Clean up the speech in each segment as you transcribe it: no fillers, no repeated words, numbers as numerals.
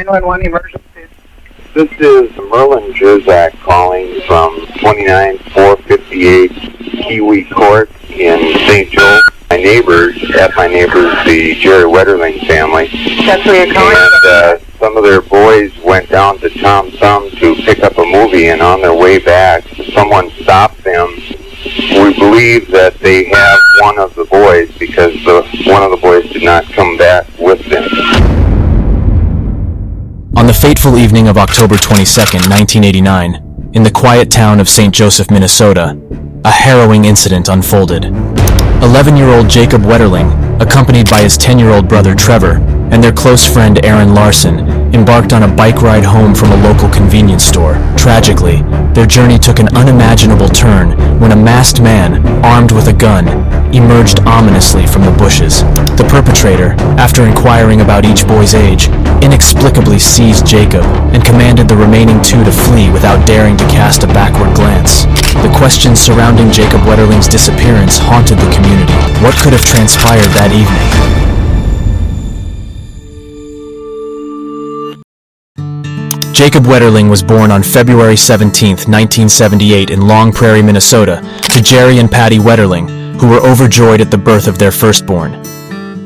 911 emergency. This is Merlin Jizak calling from 29458 Kiwi Court in St. Joe. My neighbors, the Jerry Wetterling family. That's where you're calling? And some of their boys went down to Tom Thumb to pick up a movie, and on their way back, someone stopped them. We believe that they have one of the boys because one of the boys did not come back with them. On the fateful evening of October 22, 1989, in the quiet town of St. Joseph, Minnesota, a harrowing incident unfolded. 11-year-old Jacob Wetterling, accompanied by his 10-year-old brother Trevor and their close friend Aaron Larson, embarked on a bike ride home from a local convenience store. Tragically, their journey took an unimaginable turn when a masked man, armed with a gun, emerged ominously from the bushes. The perpetrator, after inquiring about each boy's age, inexplicably seized Jacob and commanded the remaining two to flee without daring to cast a backward glance. The questions surrounding Jacob Wetterling's disappearance haunted the community. What could have transpired that evening? Jacob Wetterling was born on February 17, 1978 in Long Prairie, Minnesota, to Jerry and Patty Wetterling, who were overjoyed at the birth of their firstborn.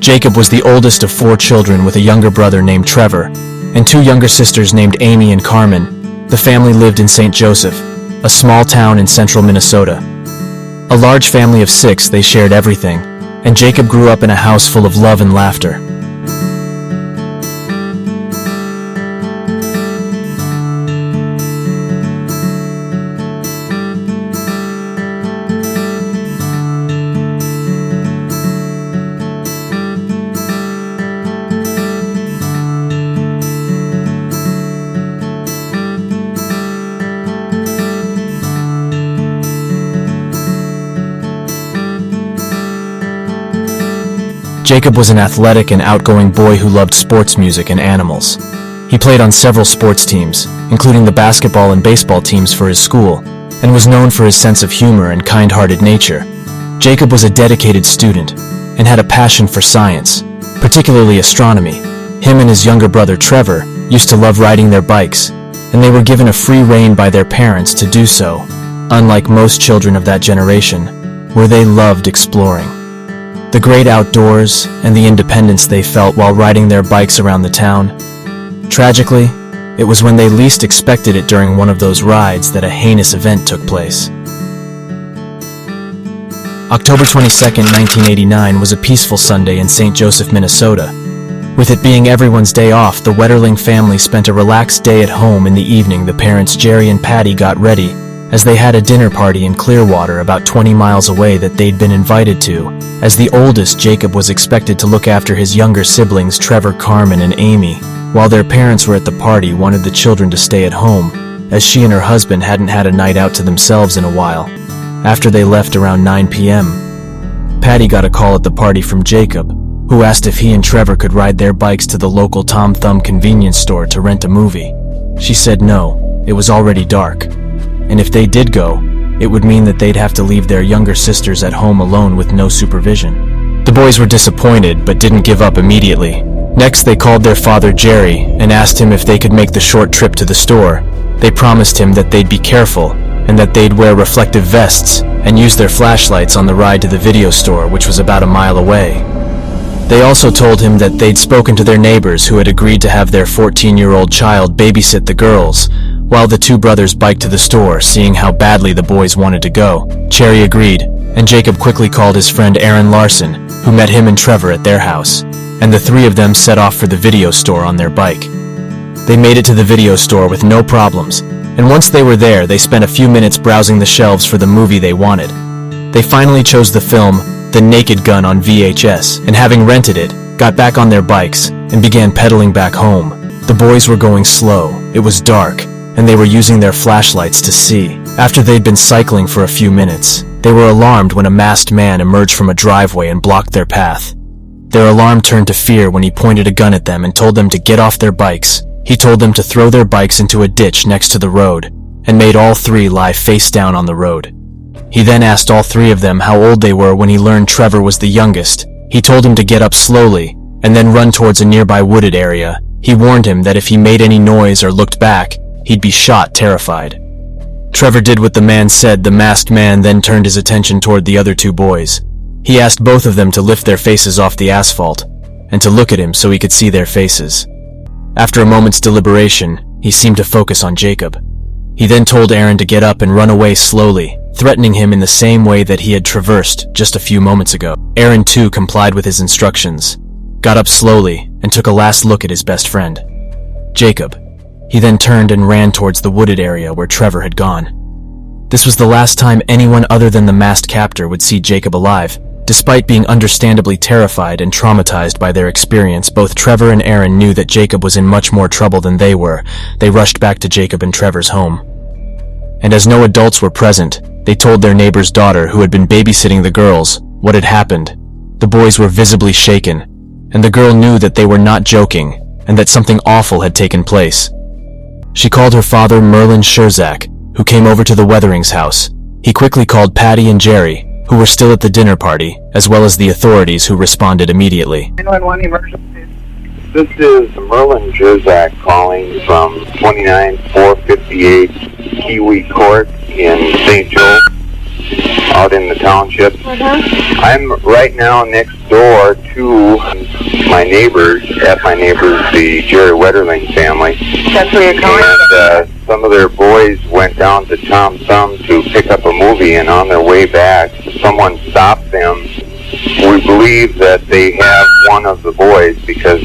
Jacob was the oldest of 4 children with a younger brother named Trevor, and 2 younger sisters named Amy and Carmen. The family lived in St. Joseph, a small town in central Minnesota. A large family of 6, they shared everything, and Jacob grew up in a house full of love and laughter. Jacob was an athletic and outgoing boy who loved sports music and animals. He played on several sports teams, including the basketball and baseball teams for his school, and was known for his sense of humor and kind-hearted nature. Jacob was a dedicated student and had a passion for science, particularly astronomy. Him and his younger brother Trevor used to love riding their bikes, and they were given a free rein by their parents to do so, unlike most children of that generation, where they loved exploring. The great outdoors and the independence they felt while riding their bikes around the town. Tragically, it was when they least expected it during one of those rides that a heinous event took place. October 22, 1989 was a peaceful Sunday in St. Joseph, Minnesota. With it being everyone's day off, the Wetterling family spent a relaxed day at home. In the evening, the parents Jerry and Patty got ready, as they had a dinner party in Clearwater about 20 miles away that they'd been invited to. As the oldest, Jacob was expected to look after his younger siblings Trevor, Carmen, and Amy, while their parents were at the party wanted the children to stay at home, as she and her husband hadn't had a night out to themselves in a while. After they left around 9 p.m., Patty got a call at the party from Jacob, who asked if he and Trevor could ride their bikes to the local Tom Thumb convenience store to rent a movie. She said no, it was already dark, and if they did go, it would mean that they'd have to leave their younger sisters at home alone with no supervision. The boys were disappointed, but didn't give up immediately. Next, they called their father Jerry and asked him if they could make the short trip to the store. They promised him that they'd be careful and that they'd wear reflective vests and use their flashlights on the ride to the video store, which was about a mile away. They also told him that they'd spoken to their neighbors who had agreed to have their 14-year-old child babysit the girls, while the 2 brothers biked to the store, seeing how badly the boys wanted to go. Cherry agreed, and Jacob quickly called his friend Aaron Larson, who met him and Trevor at their house, and the 3 of them set off for the video store on their bike. They made it to the video store with no problems, and once they were there, they spent a few minutes browsing the shelves for the movie they wanted. They finally chose the film The Naked Gun on VHS, and having rented it, got back on their bikes and began pedaling back home. The boys were going slow, it was dark, and they were using their flashlights to see. After they'd been cycling for a few minutes, they were alarmed when a masked man emerged from a driveway and blocked their path. Their alarm turned to fear when he pointed a gun at them and told them to get off their bikes. He told them to throw their bikes into a ditch next to the road, and made all 3 lie face down on the road. He then asked all 3 of them how old they were when he learned Trevor was the youngest. He told him to get up slowly, and then run towards a nearby wooded area, He warned him that if he made any noise or looked back, he'd be shot terrified. Trevor did what the man said. The masked man then turned his attention toward the other two boys. He asked both of them to lift their faces off the asphalt and to look at him so he could see their faces. After a moment's deliberation, he seemed to focus on Jacob. He then told Aaron to get up and run away slowly, threatening him in the same way that he had traversed just a few moments ago. Aaron too complied with his instructions, got up slowly, and took a last look at his best friend, Jacob. He then turned and ran towards the wooded area where Trevor had gone. This was the last time anyone other than the masked captor would see Jacob alive. Despite being understandably terrified and traumatized by their experience, both Trevor and Aaron knew that Jacob was in much more trouble than they were. They rushed back to Jacob and Trevor's home. And as no adults were present, they told their neighbor's daughter, who had been babysitting the girls, what had happened. The boys were visibly shaken, and the girl knew that they were not joking and that something awful had taken place. She called her father, Merlin Scherzak, who came over to the Wetterling's house. He quickly called Patty and Jerry, who were still at the dinner party, as well as the authorities, who responded immediately. 911 emergency. This is Merlin Scherzak calling from 29458 Kiwi Court in St. Joe, out in the township. I'm right now next door to my neighbors, the Jerry Wetterling family. That's where you're calling? And some of their boys went down to Tom Thumb to pick up a movie, and on their way back, someone stopped them. We believe that they have one of the boys because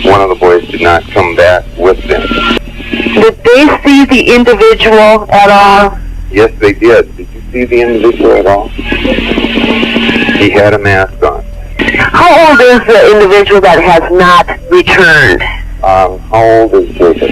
one of the boys did not come back with them. Did they see the individual at all? Yes, they did. Did you see the individual at all? He had a mask on. How old is the individual that has not returned? How old is Jacob?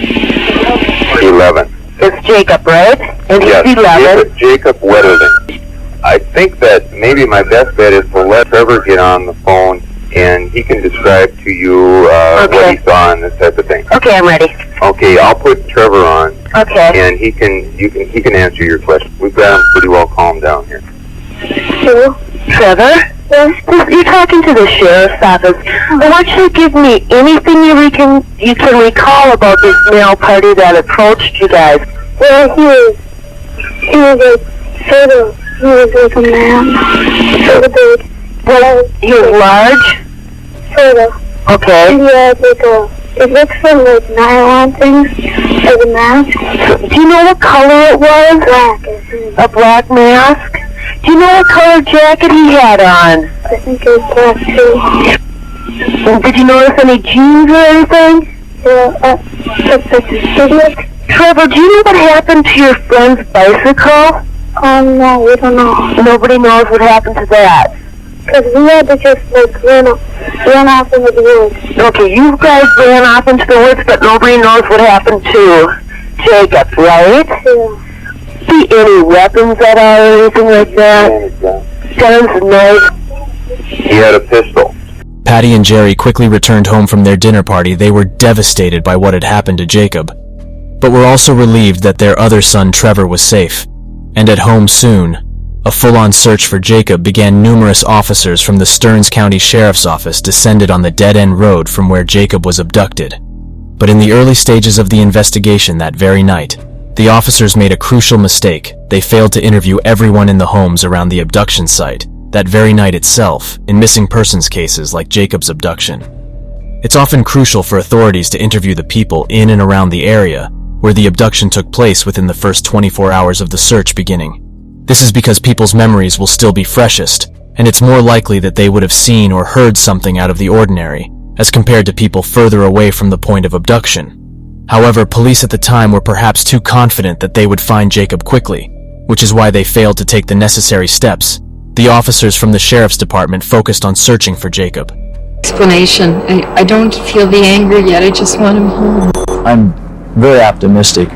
11. It's Jacob, right? And he's Yes, 11? Jacob Wetterling. I think that maybe my best bet is to let Trevor get on the phone, and he can describe to you what he saw and this type of thing. Okay, I'm ready. Okay, I'll put Trevor on, Okay. and he can answer your question. We've got him pretty well calmed down here. Hello? Trevor? Yes? You're talking to the sheriff's office. I want you to give me anything you can recall about this male party that approached you guys. Well, he was like a man. Sort of big. Well, he was large? Sort of. Okay. And he had like it looks from like nylon things, like a mask. Do you know what color it was? Black, I think. A black mask? Do you know what color jacket he had on? I think it was black too. Did you notice any jeans or anything? Yeah, it's like a cigarette. Trevor, do you know what happened to your friend's bicycle? No, we don't know. Nobody knows what happened to that. Because we had to just like run off into the woods. Okay, you guys ran off into the woods, but nobody knows what happened to Jacob, right? Yeah. See any weapons at all or anything like that? Guns, knives? He had a pistol. Patty and Jerry quickly returned home from their dinner party. They were devastated by what had happened to Jacob, but were also relieved that their other son Trevor was safe, and at home soon. A full-on search for Jacob began. Numerous officers from the Stearns County Sheriff's Office descended on the dead-end road from where Jacob was abducted. But in the early stages of the investigation that very night, the officers made a crucial mistake. They failed to interview everyone in the homes around the abduction site that very night itself in missing persons cases like Jacob's abduction. It's often crucial for authorities to interview the people in and around the area where the abduction took place within the first 24 hours of the search beginning. This is because people's memories will still be freshest, and it's more likely that they would have seen or heard something out of the ordinary, as compared to people further away from the point of abduction. However, police at the time were perhaps too confident that they would find Jacob quickly, which is why they failed to take the necessary steps. The officers from the sheriff's department focused on searching for Jacob. Explanation. I don't feel the anger yet. I just want him home. I'm very optimistic.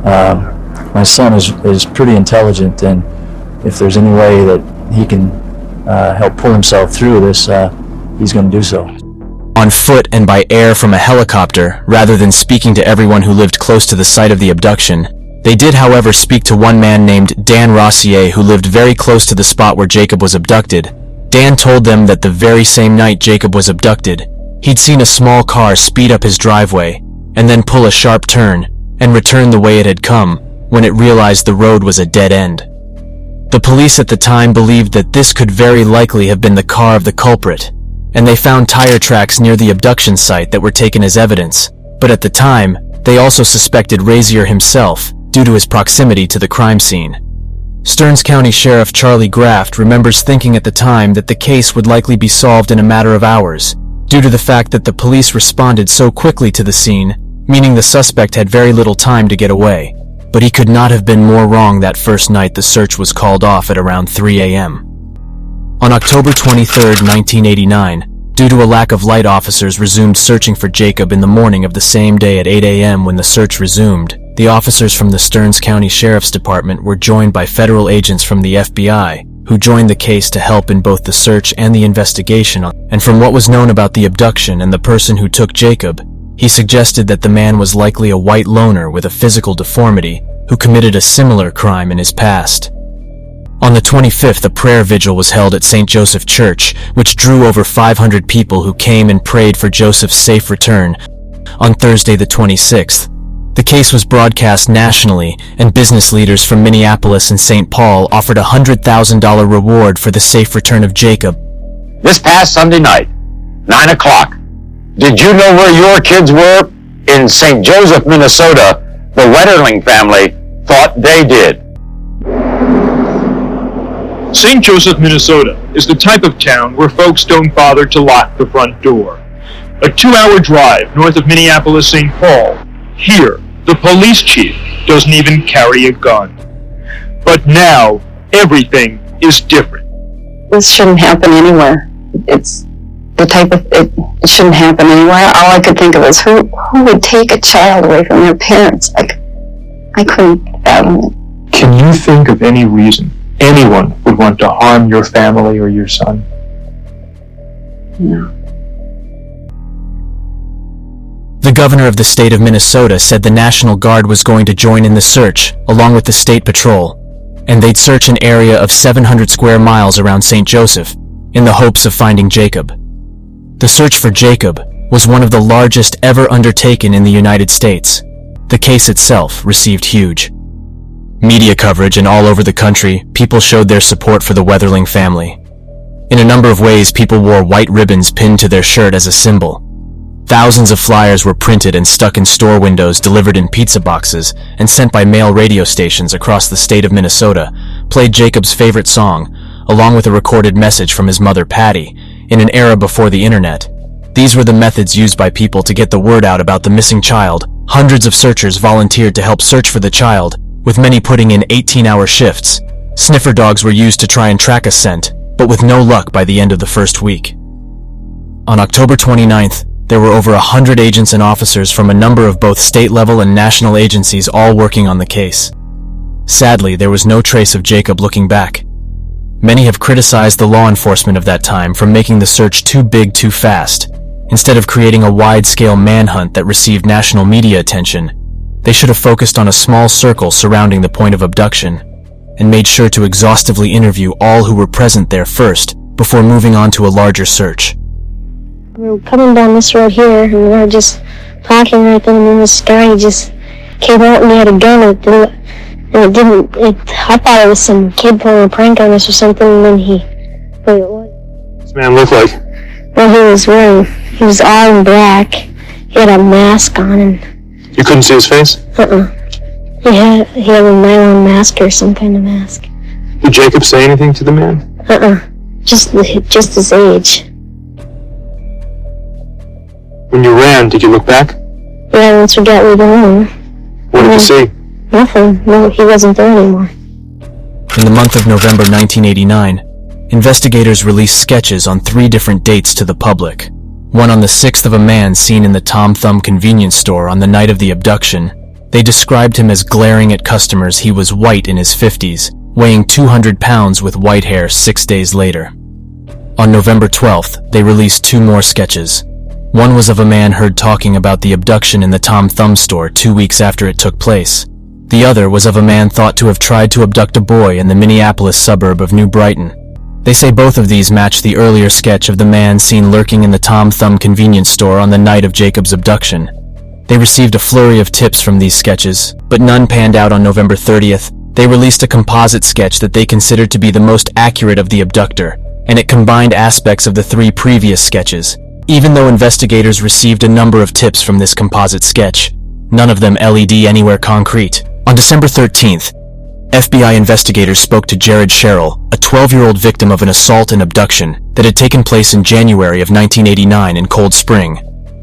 My son is pretty intelligent, and if there's any way that he can help pull himself through this, he's going to do so. On foot and by air from a helicopter, rather than speaking to everyone who lived close to the site of the abduction, they did, however, speak to one man named Dan Rossier, who lived very close to the spot where Jacob was abducted. Dan told them that the very same night Jacob was abducted, He'd seen a small car speed up his driveway and then pull a sharp turn and return the way it had come when it realized the road was a dead end. The police at the time believed that this could very likely have been the car of the culprit, and they found tire tracks near the abduction site that were taken as evidence, but at the time, they also suspected Razier himself due to his proximity to the crime scene. Stearns County Sheriff Charlie Graft remembers thinking at the time that the case would likely be solved in a matter of hours, due to the fact that the police responded so quickly to the scene, meaning the suspect had very little time to get away. But he could not have been more wrong that first night the search was called off at around 3 a.m. On October 23, 1989, due to a lack of light, officers resumed searching for Jacob in the morning of the same day at 8 a.m. When the search resumed, the officers from the Stearns County Sheriff's Department were joined by federal agents from the FBI, who joined the case to help in both the search and the investigation. And from what was known about the abduction and the person who took Jacob, he suggested that the man was likely a white loner with a physical deformity who committed a similar crime in his past. On the 25th, a prayer vigil was held at St. Joseph Church, which drew over 500 people who came and prayed for Joseph's safe return. On Thursday the 26th, the case was broadcast nationally, and business leaders from Minneapolis and St. Paul offered a $100,000 reward for the safe return of Jacob. This past Sunday night, 9 o'clock, did you know where your kids were? In St. Joseph, Minnesota, the Wetterling family thought they did. St. Joseph, Minnesota is the type of town where folks don't bother to lock the front door. A 2-hour drive north of Minneapolis-St. Paul. Here, the police chief doesn't even carry a gun. But now, everything is different. This shouldn't happen anywhere. It's the type of, it shouldn't happen anywhere. All I could think of is who would take a child away from their parents? I couldn't fathom it. Can you think of any reason anyone would want to harm your family or your son? No. The governor of the state of Minnesota said the National Guard was going to join in the search, along with the state patrol, and they'd search an area of 700 square miles around St. Joseph in the hopes of finding Jacob. The search for Jacob was one of the largest ever undertaken in the United States. The case itself received huge media coverage, and all over the country, people showed their support for the Wetterling family. In a number of ways, people wore white ribbons pinned to their shirt as a symbol. Thousands of flyers were printed and stuck in store windows, delivered in pizza boxes, and sent by mail. Radio stations across the state of Minnesota played Jacob's favorite song, along with a recorded message from his mother, Patty, in an era before the internet. These were the methods used by people to get the word out about the missing child. Hundreds of searchers volunteered to help search for the child, with many putting in 18-hour shifts. Sniffer dogs were used to try and track a scent, but with no luck by the end of the first week. On October 29th, there were over 100 agents and officers from a number of both state-level and national agencies all working on the case. Sadly, there was no trace of Jacob looking back. Many have criticized the law enforcement of that time for making the search too big too fast. Instead of creating a wide-scale manhunt that received national media attention, they should have focused on a small circle surrounding the point of abduction, and made sure to exhaustively interview all who were present there first, before moving on to a larger search. We were coming down this road here, and we were just talking right then, and then this guy just came out and he had a gun, I thought it was some kid pulling a prank on us or something, and then but it was. What's this man look like? Well, he was all in black, he had a mask on, and... You couldn't see his face? He had a nylon mask or some kind of mask. Did Jacob say anything to the man? Just his age. When you ran, did you look back? Yeah, once we got rid of him. What did you see? Nothing. No, he wasn't there anymore. In the month of November 1989, investigators released sketches on 3 different dates to the public. One on the 6th of a man seen in the Tom Thumb convenience store on the night of the abduction. They described him as glaring at customers. He was white, in his 50s, weighing 200 pounds with white hair 6 days later. On November 12th, they released 2 more sketches. One was of a man heard talking about the abduction in the Tom Thumb store 2 weeks after it took place. The other was of a man thought to have tried to abduct a boy in the Minneapolis suburb of New Brighton. They say both of these match the earlier sketch of the man seen lurking in the Tom Thumb convenience store on the night of Jacob's abduction. They received a flurry of tips from these sketches, but none panned out on November 30th. They released a composite sketch that they considered to be the most accurate of the abductor, and it combined aspects of the 3 previous sketches. Even though investigators received a number of tips from this composite sketch, none of them led anywhere concrete. On December 13th, FBI investigators spoke to Jared Sherrill, a 12-year-old victim of an assault and abduction that had taken place in January of 1989 in Cold Spring.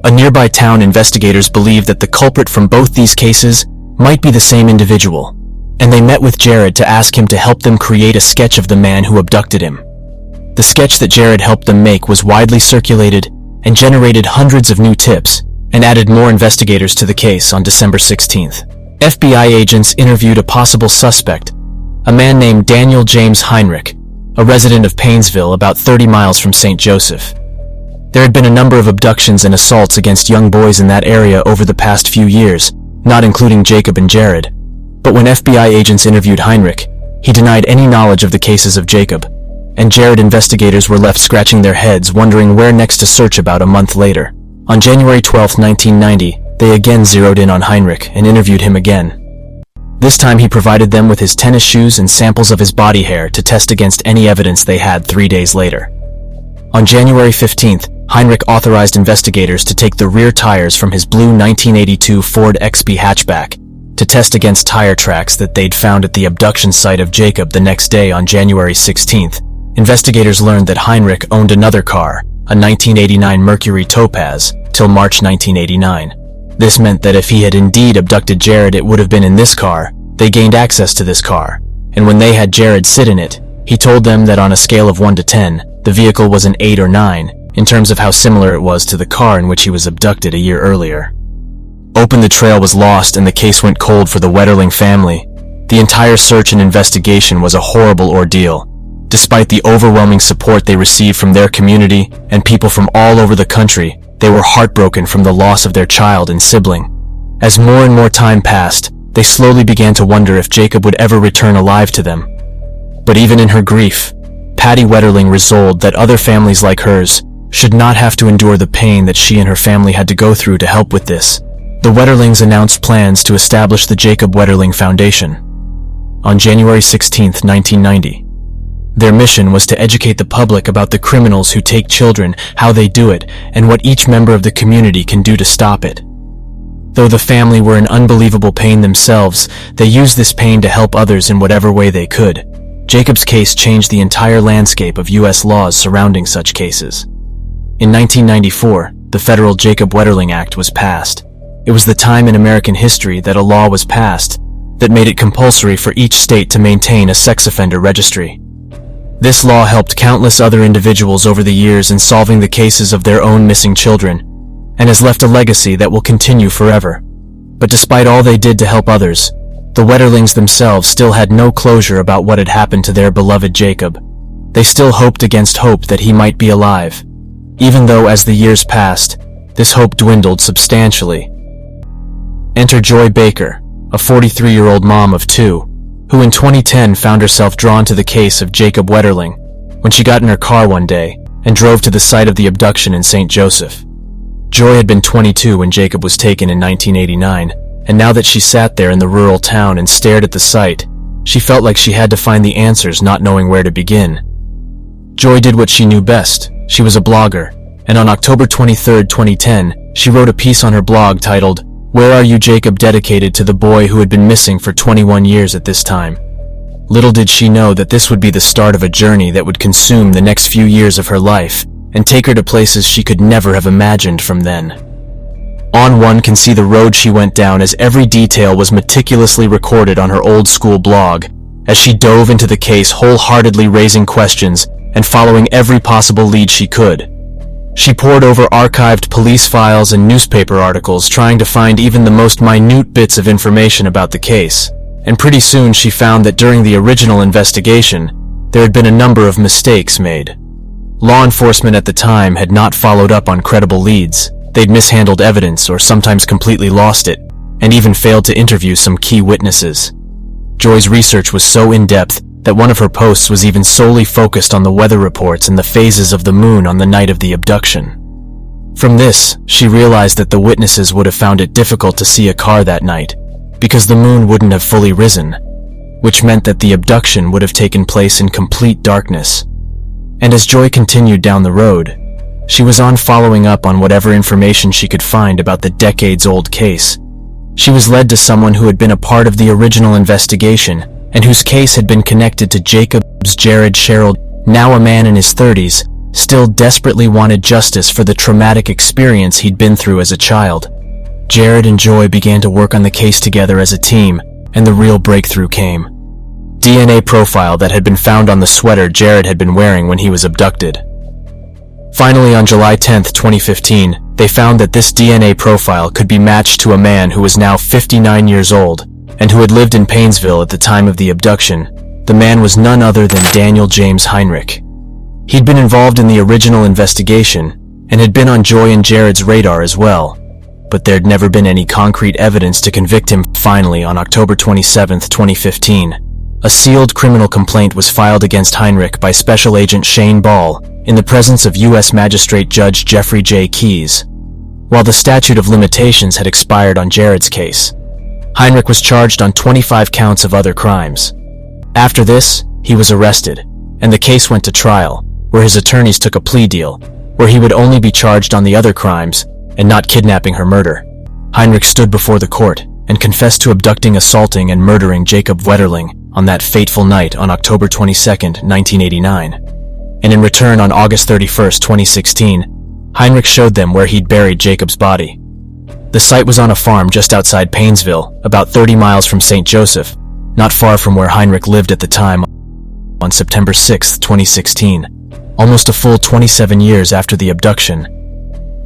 A nearby town, investigators believed that the culprit from both these cases might be the same individual, and they met with Jared to ask him to help them create a sketch of the man who abducted him. The sketch that Jared helped them make was widely circulated and generated hundreds of new tips and added more investigators to the case. On December 16th, FBI agents interviewed a possible suspect, a man named Daniel James Heinrich, a resident of Painesville about 30 miles from St. Joseph. There had been a number of abductions and assaults against young boys in that area over the past few years, not including Jacob and Jared. But when FBI agents interviewed Heinrich, he denied any knowledge of the cases of Jacob, and Jared investigators were left scratching their heads wondering where next to search. About a month later, on January 12, 1990, they again zeroed in on Heinrich and interviewed him again. This time he provided them with his tennis shoes and samples of his body hair to test against any evidence they had 3 days later. On January 15th, Heinrich authorized investigators to take the rear tires from his blue 1982 Ford XP hatchback to test against tire tracks that they'd found at the abduction site of Jacob. The next day, on January 16th, investigators learned that Heinrich owned another car, a 1989 Mercury Topaz, till March 1989. This meant that if he had indeed abducted Jared, it would have been in this car. They gained access to this car, and when they had Jared sit in it, he told them that on a scale of 1 to 10, the vehicle was an 8 or 9, in terms of how similar it was to the car in which he was abducted a year earlier. The trail was lost and the case went cold for the Wetterling family. The entire search and investigation was a horrible ordeal. Despite the overwhelming support they received from their community and people from all over the country, they were heartbroken from the loss of their child and sibling. As more and more time passed, they slowly began to wonder if Jacob would ever return alive to them. But even in her grief, Patty Wetterling resolved that other families like hers should not have to endure the pain that she and her family had to go through to help with this. The Wetterlings announced plans to establish the Jacob Wetterling Foundation on January 16, 1990. Their mission was to educate the public about the criminals who take children, how they do it, and what each member of the community can do to stop it. Though the family were in unbelievable pain themselves, they used this pain to help others in whatever way they could. Jacob's case changed the entire landscape of U.S. laws surrounding such cases. In 1994, the federal Jacob Wetterling Act was passed. It was the time in American history that a law was passed that made it compulsory for each state to maintain a sex offender registry. This law helped countless other individuals over the years in solving the cases of their own missing children, and has left a legacy that will continue forever. But despite all they did to help others, the Wetterlings themselves still had no closure about what had happened to their beloved Jacob. They still hoped against hope that he might be alive, even though as the years passed, this hope dwindled substantially. Enter Joy Baker, a 43-year-old mom of 2, who in 2010 found herself drawn to the case of Jacob Wetterling when she got in her car one day and drove to the site of the abduction in St. Joseph. Joy had been 22 when Jacob was taken in 1989, and now that she sat there in the rural town and stared at the site, she felt like she had to find the answers, not knowing where to begin. Joy did what she knew best. She was a blogger, and on October 23, 2010, she wrote a piece on her blog titled, "Where Are You, Jacob?" dedicated to the boy who had been missing for 21 years at this time. Little did she know that this would be the start of a journey that would consume the next few years of her life and take her to places she could never have imagined from then. On one can see the road she went down as every detail was meticulously recorded on her old school blog, as she dove into the case wholeheartedly, raising questions and following every possible lead she could. She pored over archived police files and newspaper articles, trying to find even the most minute bits of information about the case, and pretty soon she found that during the original investigation, there had been a number of mistakes made. Law enforcement at the time had not followed up on credible leads. They'd mishandled evidence or sometimes completely lost it, and even failed to interview some key witnesses. Joy's research was so in-depth that one of her posts was even solely focused on the weather reports and the phases of the moon on the night of the abduction. From this, she realized that the witnesses would have found it difficult to see a car that night, because the moon wouldn't have fully risen, which meant that the abduction would have taken place in complete darkness. And as Joy continued down the road, she was on following up on whatever information she could find about the decades-old case. She was led to someone who had been a part of the original investigation and whose case had been connected to Jacob's Jared Sherrill, now a man in his 30s, still desperately wanted justice for the traumatic experience he'd been through as a child. Jared and Joy began to work on the case together as a team, and the real breakthrough came. DNA profile that had been found on the sweater Jared had been wearing when he was abducted. Finally, on July 10, 2015, they found that this DNA profile could be matched to a man who was now 59 years old and who had lived in Painesville at the time of the abduction. The man was none other than Daniel James Heinrich. He'd been involved in the original investigation and had been on Joy and Jared's radar as well, but there'd never been any concrete evidence to convict him. Finally, on October 27, 2015, a sealed criminal complaint was filed against Heinrich by Special Agent Shane Ball in the presence of U.S. Magistrate Judge Jeffrey J. Keyes. While the statute of limitations had expired on Jared's case, Heinrich was charged on 25 counts of other crimes. After this, he was arrested, and the case went to trial, where his attorneys took a plea deal, where he would only be charged on the other crimes and not kidnapping her murder. Heinrich stood before the court and confessed to abducting, assaulting, and murdering Jacob Wetterling on that fateful night on October 22, 1989. And in return, on August 31, 2016, Heinrich showed them where he'd buried Jacob's body. The site was on a farm just outside Painesville, about 30 miles from St. Joseph, not far from where Heinrich lived at the time. On September 6, 2016, almost a full 27 years after the abduction,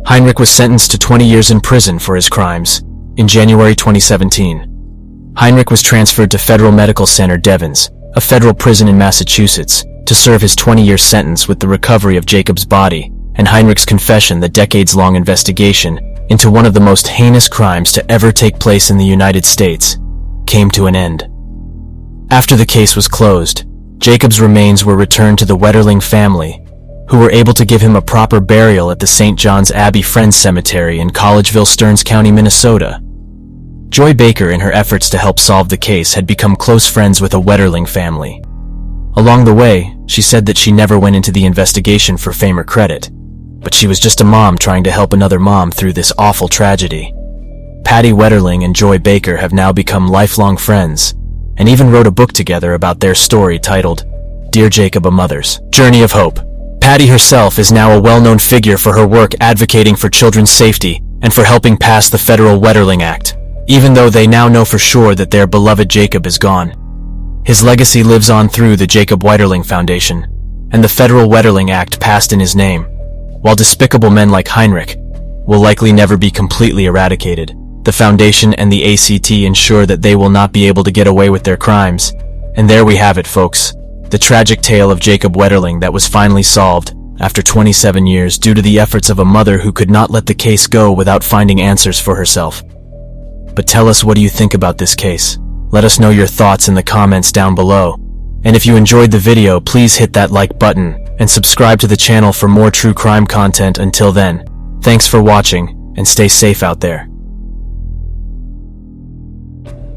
Heinrich was sentenced to 20 years in prison for his crimes. In January 2017, Heinrich was transferred to Federal Medical Center Devens, a federal prison in Massachusetts, to serve his 20-year sentence. With the recovery of Jacob's body and Heinrich's confession, the decades-long investigation into one of the most heinous crimes to ever take place in the United States came to an end. After the case was closed, Jacob's remains were returned to the Wetterling family, who were able to give him a proper burial at the St. John's Abbey Friends Cemetery in Collegeville, Stearns County, Minnesota. Joy Baker, in her efforts to help solve the case, had become close friends with a Wetterling family. Along the way, she said that she never went into the investigation for fame or credit, but she was just a mom trying to help another mom through this awful tragedy. Patty Wetterling and Joy Baker have now become lifelong friends, and even wrote a book together about their story titled Dear Jacob, a Mother's Journey of Hope. Patty herself is now a well-known figure for her work advocating for children's safety and for helping pass the Federal Wetterling Act, even though they now know for sure that their beloved Jacob is gone. His legacy lives on through the Jacob Wetterling Foundation, and the Federal Wetterling Act passed in his name. While despicable men like Heinrich will likely never be completely eradicated, the Foundation and the ACT ensure that they will not be able to get away with their crimes. And there we have it, folks. The tragic tale of Jacob Wetterling that was finally solved, after 27 years, due to the efforts of a mother who could not let the case go without finding answers for herself. But tell us, what do you think about this case? Let us know your thoughts in the comments down below. And if you enjoyed the video, please hit that like button and subscribe to the channel for more true crime content. Until then, thanks for watching and stay safe out there.